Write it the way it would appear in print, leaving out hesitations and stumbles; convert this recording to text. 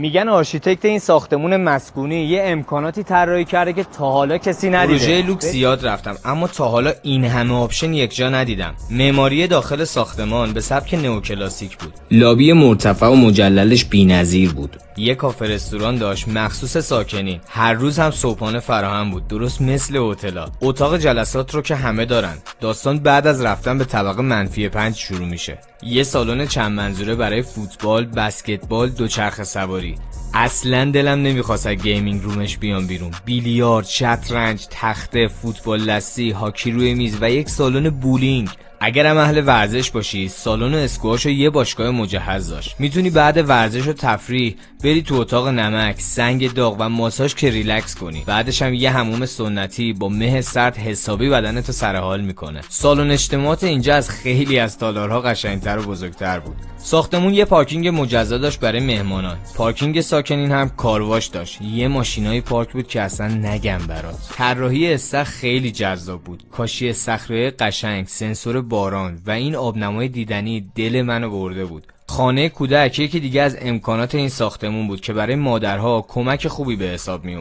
میگن آرشیتکت این ساختمون مسکونی یه امکاناتی طراحی کرده که تا حالا کسی ندیده. پروژه لوکس زیاد رفتم اما تا حالا این همه آپشن یک جا ندیدم. معماری داخل ساختمان به سبک نئوکلاسیک بود. لابی مرتفع و مجللش بی‌نظیر بود. یه کافه رستوران داشت مخصوص ساکنین. هر روز هم صبحانه فراهم بود، درست مثل هتل‌ها. اتاق جلسات رو که همه دارن. داستان بعد از رفتن به طبقه -5 شروع میشه. یه سالن چند منظوره برای فوتبال، بسکتبال، دوچرخه سواری. اصلا دلم نمیخواست از گیمینگ رومش بیام بیرون. بیلیارد، شطرنج، تخته، فوتبال دستی، هاکی روی میز و یک سالن بولینگ. اگرم اهل ورزش باشی، سالن اسکواش و یه باشگاه مجهز داشت. میتونی بعد ورزش و تفریح بری تو اتاق نمک، سنگ داغ و ماساژ که ریلکس کنی. بعدش هم یه حموم سنتی با مه سرد حسابی بدنتو سرحال میکنه. سالن اجتماعات اینجا از خیلی از تالارها قشنگتر و بزرگتر بود. ساختمون یه پارکینگ مجزا داشت برای مهمانان. پارکینگ ساکنین هم کارواش داشت. یه ماشینای پارک بود که اصلا نگم برات. طراحی استخر خیلی جذاب بود. کاشی استخرهای قشنگ، سنسور باران و این آبنمای دیدنی دل منو برده بود. خانه کودک یکی دیگه از امکانات این ساختمون بود که برای مادرها کمک خوبی به حساب می اومد.